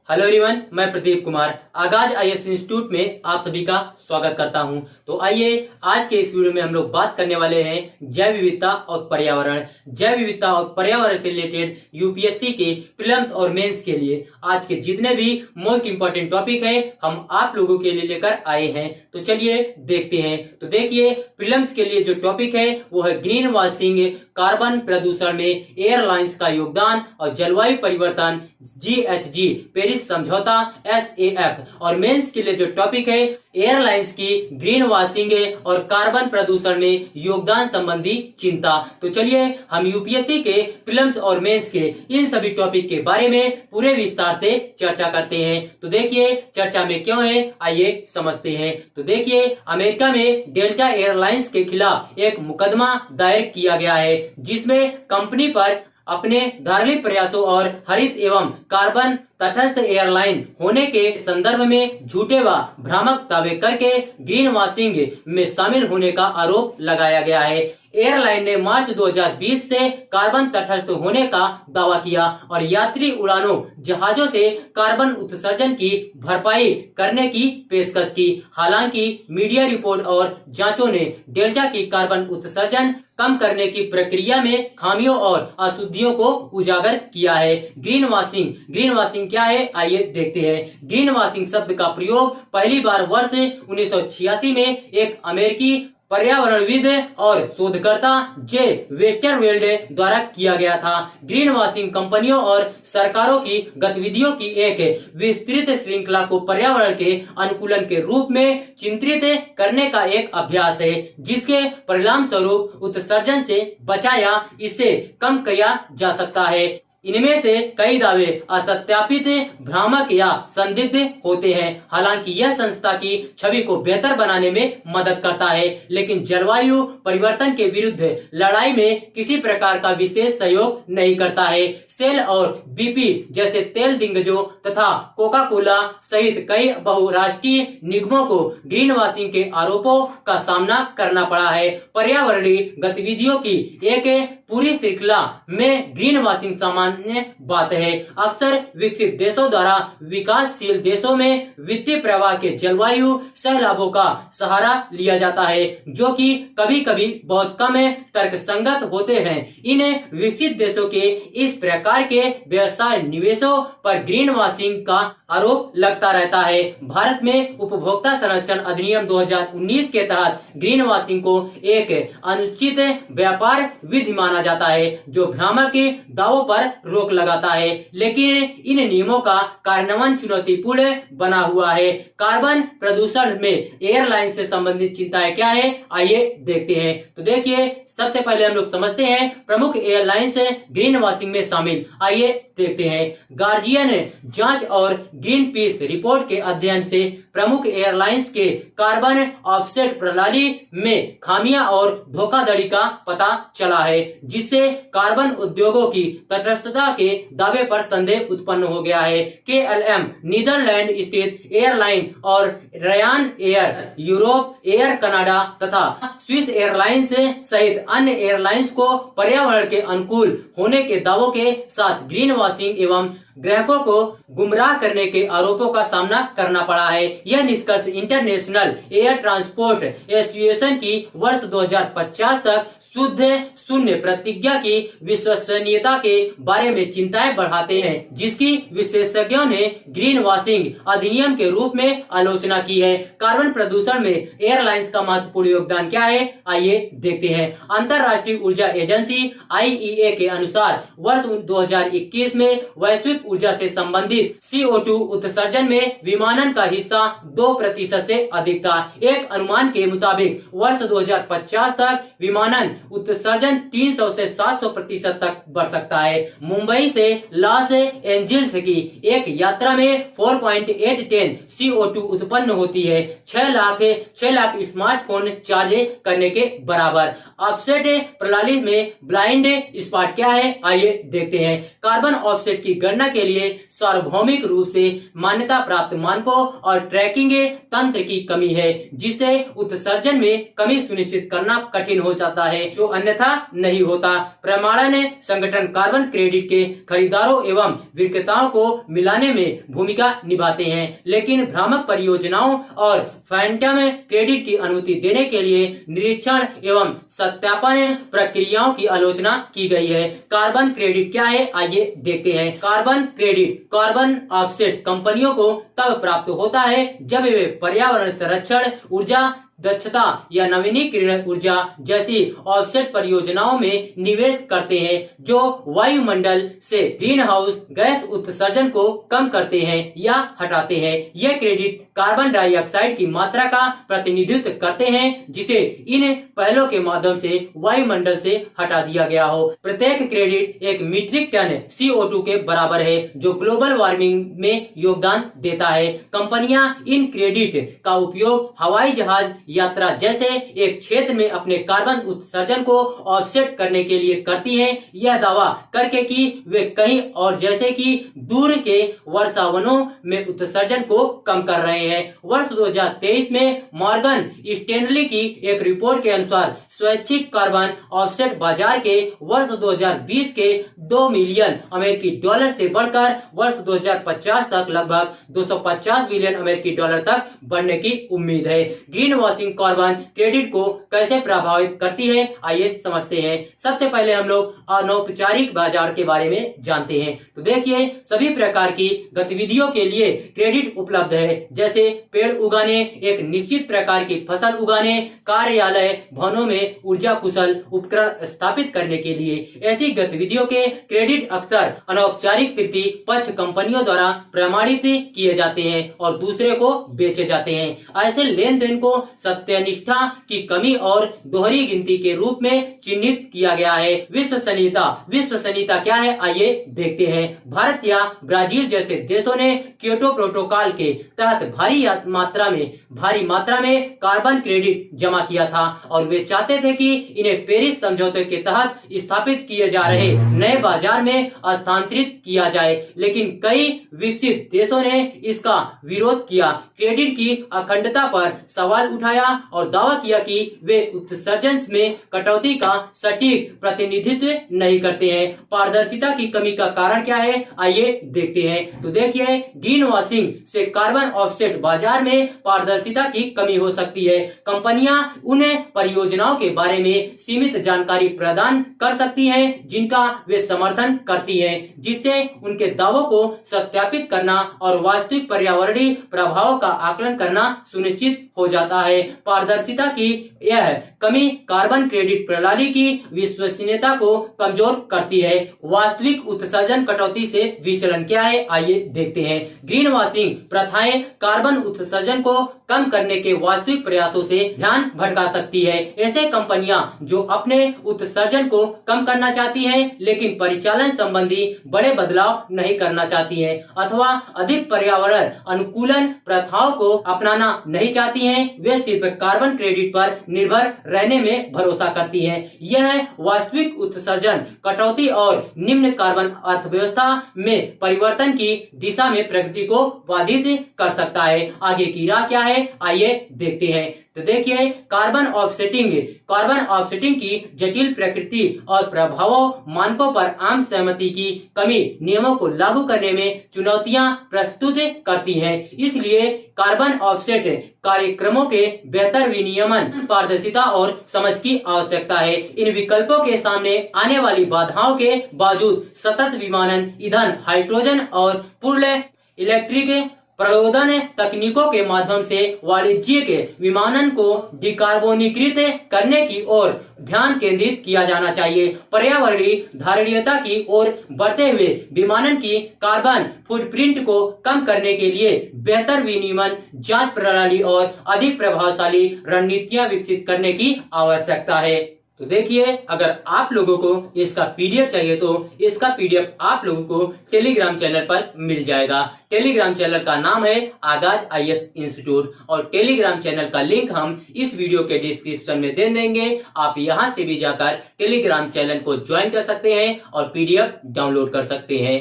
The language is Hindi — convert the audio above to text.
हेलो एवरीवन, मैं प्रदीप कुमार आगाज आईएएस इंस्टीट्यूट में आप सभी का स्वागत करता हूं। तो आइए आज के इस वीडियो में हम लोग बात करने वाले हैं जैव विविधता और पर्यावरण। जैव विविधता और पर्यावरण से रिलेटेड यूपीएससी के प्रीलिम्स और मेंस के लिए आज के जितने भी मोस्ट इंपॉर्टेंट टॉपिक है हम आप लोगों के लिए लेकर आए हैं। तो चलिए देखते हैं। तो देखिए, प्रीलिम्स के लिए जो टॉपिक है वो है ग्रीन वॉशिंग, कार्बन प्रदूषण में एयरलाइंस का योगदान और जलवायु परिवर्तन, GHG पेरिस समझौता SAF। और मेंस के लिए जो टॉपिक है एयरलाइंस की ग्रीन वॉशिंग और कार्बन प्रदूषण में योगदान संबंधी चिंता। तो चलिए हम यूपीएससी के प्रीलिम्स और मेंस के इन सभी टॉपिक के बारे में पूरे विस्तार से चर्चा करते हैं। तो देखिए चर्चा में क्यों है, आइए समझते हैं। तो देखिए, अमेरिका में डेल्टा एयरलाइंस के खिलाफ एक मुकदमा दायर किया गया है जिसमें कंपनी पर अपने धार्मिक प्रयासों और हरित एवं कार्बन तटस्थ एयरलाइन होने के संदर्भ में झूठे व भ्रामक दावे करके ग्रीन वॉशिंग में शामिल होने का आरोप लगाया गया है। एयरलाइन ने मार्च 2020 से कार्बन तटस्थ होने का दावा किया और यात्री उड़ानों जहाजों से कार्बन उत्सर्जन की भरपाई करने की पेशकश की। हालांकि मीडिया रिपोर्ट और जांचों ने डेल्टा की कार्बन उत्सर्जन कम करने की प्रक्रिया में खामियों और अशुद्धियों को उजागर किया है। ग्रीन वॉशिंग क्या है, आइए देखते हैं। ग्रीन वॉशिंग शब्द का प्रयोग पहली बार वर्ष 1986 में एक अमेरिकी पर्यावरणविद और शोधकर्ता जे वेस्टरवेल्ड द्वारा किया गया था। ग्रीन वॉशिंग कंपनियों और सरकारों की गतिविधियों की एक विस्तृत श्रृंखला को पर्यावरण के अनुकूलन के रूप में चित्रित करने का एक अभ्यास है जिसके परिणाम स्वरूप उत्सर्जन से बचा या इससे कम किया जा सकता है। इनमें से कई दावे असत्यापित, भ्रामक या संदिग्ध होते हैं। हालांकि यह संस्था की छवि को बेहतर बनाने में मदद करता है, लेकिन जलवायु परिवर्तन के विरुद्ध लड़ाई में किसी प्रकार का विशेष सहयोग नहीं करता है। सेल और BP जैसे तेल दिग्गजों तथा कोका कोला सहित कई बहुराष्ट्रीय निगमों को ग्रीन वॉशिंग के आरोपों का सामना करना पड़ा है। पर्यावरणीय गतिविधियों की एक पूरी श्रृंखला में ग्रीन वॉशिंग सामान्य बात है। अक्सर विकसित देशों द्वारा विकासशील देशों में वित्तीय प्रवाह के जलवायु सहलाभों का सहारा लिया जाता है जो कि कभी कभी बहुत कम तर्कसंगत होते हैं। इन विकसित देशों के इस प्रकार के व्यवसाय निवेशों पर ग्रीन वॉशिंग का आरोप लगता रहता है। भारत में उपभोक्ता संरक्षण अधिनियम 2019 के तहत ग्रीन वॉशिंग को एक अनुचित व्यापार विधि माना जाता है जो भ्रामक दावों पर रोक लगाता है, लेकिन इन नियमों का कार्यान्वयन चुनौतीपूर्ण बना हुआ है। कार्बन प्रदूषण में एयरलाइन से संबंधित चिंताएं क्या है, आइए देखते हैं। तो देखिए, सबसे पहले हम लोग समझते हैं प्रमुख एयरलाइंस ग्रीन वॉशिंग में शामिल, आइए देखते हैं। गार्जियन जांच और ग्रीन पीस रिपोर्ट के अध्ययन से प्रमुख एयरलाइंस के कार्बन ऑफसेट प्रणाली में खामियां और धोखाधड़ी का पता चला है जिससे कार्बन उद्योगों की तटस्थता के दावे पर संदेह उत्पन्न हो गया है। KLM नीदरलैंड स्थित एयरलाइन और Ryan air, Europe air Canada तथा स्विस एयरलाइंस सहित अन्य एयरलाइंस को पर्यावरण के अनुकूल होने के दावों के साथ ग्रीन वॉशिंग एवं ग्राहकों को गुमराह करने के आरोपों का सामना करना पड़ा है। यह निष्कर्ष इंटरनेशनल एयर ट्रांसपोर्ट एसोसिएशन की वर्ष 2050 तक शुद्ध शून्य प्रतिज्ञा की विश्वसनीयता के बारे में चिंताएं बढ़ाते हैं जिसकी विशेषज्ञों ने ग्रीन वॉशिंग अधिनियम के रूप में आलोचना की है। कार्बन प्रदूषण में एयरलाइंस का महत्वपूर्ण योगदान क्या है, आइए देखते हैं। अंतर्राष्ट्रीय ऊर्जा एजेंसी IEA के अनुसार वर्ष 2021 में वैश्विक ऊर्जा से संबंधित CO2 उत्सर्जन में विमानन का हिस्सा 2% से अधिक था। एक अनुमान के मुताबिक वर्ष 2050 तक विमानन उत्सर्जन 300 से 700% तक बढ़ सकता है। मुंबई से लॉस एंजिल्स की एक यात्रा में 4.8 टन CO2 उत्पन्न होती है, 6 लाख स्मार्टफोन चार्ज करने के बराबर। ऑफसेट प्रणाली में ब्लाइंड स्पॉट क्या है, आइए देखते हैं। कार्बन ऑफसेट की गणना के लिए सार्वभौमिक रूप से मान्यता प्राप्त मानकों और ट्रैकिंग तंत्र की कमी है जिससे उत्सर्जन में कमी सुनिश्चित करना कठिन हो जाता है। जो अन्यथा नहीं होता। प्रमाणन संगठन कार्बन क्रेडिट के खरीदारों एवं विक्रेताओं को मिलाने में भूमिका निभाते हैं, लेकिन भ्रामक परियोजनाओं और फैंटम क्रेडिट की अनुमति देने के लिए निरीक्षण एवं सत्यापन प्रक्रियाओं की आलोचना की गई है। कार्बन क्रेडिट क्या है, आइए देखते हैं। कार्बन क्रेडिट कार्बन ऑफसेट कंपनियों को तब प्राप्त होता है जब वे पर्यावरण संरक्षण, ऊर्जा दक्षता या नवीनीकरण ऊर्जा जैसी ऑफसेट परियोजनाओं में निवेश करते हैं जो वायुमंडल से ग्रीन हाउस गैस उत्सर्जन को कम करते हैं या हटाते हैं। यह क्रेडिट कार्बन डाइऑक्साइड की मात्रा का प्रतिनिधित्व करते हैं जिसे इन पहलों के माध्यम से वायुमंडल से हटा दिया गया हो। प्रत्येक क्रेडिट 1 मीट्रिक टन CO2 के बराबर है जो ग्लोबल वार्मिंग में योगदान देता है। कंपनियां इन क्रेडिट का उपयोग हवाई जहाज यात्रा जैसे एक क्षेत्र में अपने कार्बन उत्सर्जन को ऑफसेट करने के लिए करती हैं, यह दावा करके कि वे कहीं और जैसे कि दूर के वर्षावनों में उत्सर्जन को कम कर रहे हैं। वर्ष 2023 में मॉर्गन स्टैनली की एक रिपोर्ट के अनुसार स्वैच्छिक कार्बन ऑफसेट बाजार के वर्ष 2020 के 2 मिलियन अमेरिकी डॉलर से बढ़कर वर्ष 2050 तक लगभग 250 बिलियन अमेरिकी डॉलर तक बढ़ने की उम्मीद है। ग्रीन वॉशिंग कार्बन क्रेडिट को कैसे प्रभावित करती है, आइए समझते हैं। सबसे पहले हम लोग अनौपचारिक बाजार के बारे में जानते हैं। तो देखिए, सभी प्रकार की गतिविधियों के लिए क्रेडिट उपलब्ध है, जैसे पेड़ उगाने, एक निश्चित प्रकार की फसल उगाने, कार्यालय भवनों में ऊर्जा कुशल उपकरण स्थापित करने के लिए। ऐसी गतिविधियों के क्रेडिट अक्सर अनौपचारिक तृतीय पक्ष कंपनियों द्वारा प्रमाणित किए जाते हैं और दूसरे को बेचे जाते हैं। ऐसे लेन देन को सत्यनिष्ठा की कमी और दोहरी गिनती के रूप में चिन्हित किया गया है। विश्वसनीयता क्या है, आइए देखते हैं। भारत या ब्राजील जैसे देशों ने क्योटो प्रोटोकॉल के तहत भारी मात्रा में कार्बन क्रेडिट जमा किया था और वे चाहते थे कि इन्हें पेरिस समझौते के तहत स्थापित किए जा रहे नए बाजार में स्थानांतरित किया जाए, लेकिन कई विकसित देशों ने इसका विरोध किया, क्रेडिट की अखंडता पर सवाल उठाया और दावा किया कि वे उत्सर्जन में कटौती का सटीक प्रतिनिधित्व नहीं करते हैं। पारदर्शिता की कमी का कारण क्या है, आइए देखते हैं। तो देखिए, ग्रीन वॉशिंग से कार्बन ऑफसेट बाजार में पारदर्शिता की कमी हो सकती है। कंपनियां उन परियोजनाओं के बारे में सीमित जानकारी प्रदान कर सकती हैं जिनका वे समर्थन करती हैं, जिससे उनके दावों को सत्यापित करना और वास्तविक पर्यावरणीय प्रभावों का आकलन करना सुनिश्चित हो जाता है। पारदर्शिता की यह कमी कार्बन क्रेडिट प्रणाली की विश्वसनीयता को कमजोर करती है। वास्तविक उत्सर्जन कटौती से विचलन क्या है, आइए देखते हैं। ग्रीन वॉशिंग प्रथाएं कार्बन उत्सर्जन को कम करने के वास्तविक प्रयासों से ध्यान भटका सकती है। ऐसे कंपनियां जो अपने उत्सर्जन को कम करना चाहती हैं लेकिन परिचालन संबंधी बड़े बदलाव नहीं करना चाहती हैं अथवा अधिक पर्यावरण अनुकूलन प्रथाओं को अपनाना नहीं चाहती हैं, वे सिर्फ कार्बन क्रेडिट पर निर्भर रहने में भरोसा करती हैं। यह वास्तविक उत्सर्जन कटौती और निम्न कार्बन अर्थव्यवस्था में परिवर्तन की दिशा में प्रगति को बाधित कर सकता है। आगे की राह क्या है, आइए देखते हैं। तो देखिए, कार्बन ऑफसेटिंग की जटिल प्रकृति और प्रभावों, मानकों पर आम सहमति की कमी नियमों को लागू करने में चुनौतियां प्रस्तुत करती हैं। इसलिए कार्बन ऑफसेट कार्यक्रमों के बेहतर विनियमन, पारदर्शिता और समझ की आवश्यकता है। इन विकल्पों के सामने आने वाली बाधाओं के बावजूद सतत विमानन, ईंधन, हाइड्रोजन और पूर्ण इलेक्ट्रिक प्रलोभन तकनीकों के माध्यम से वाणिज्यिक विमानन को डिकार्बोनीकृत करने की ओर ध्यान केंद्रित किया जाना चाहिए। पर्यावरणीय धारणीयता की ओर बढ़ते हुए विमानन की कार्बन फुटप्रिंट को कम करने के लिए बेहतर विनियमन, जांच प्रणाली और अधिक प्रभावशाली रणनीतियां विकसित करने की आवश्यकता है। तो देखिए, अगर आप लोगों को इसका पीडीएफ चाहिए तो इसका पीडीएफ आप लोगों को टेलीग्राम चैनल पर मिल जाएगा। टेलीग्राम चैनल का नाम है आगाज IAS इंस्टीट्यूट और टेलीग्राम चैनल का लिंक हम इस वीडियो के डिस्क्रिप्शन में दे देंगे। आप यहां से भी जाकर टेलीग्राम चैनल को ज्वाइन कर सकते हैं और पीडीएफ डाउनलोड कर सकते हैं।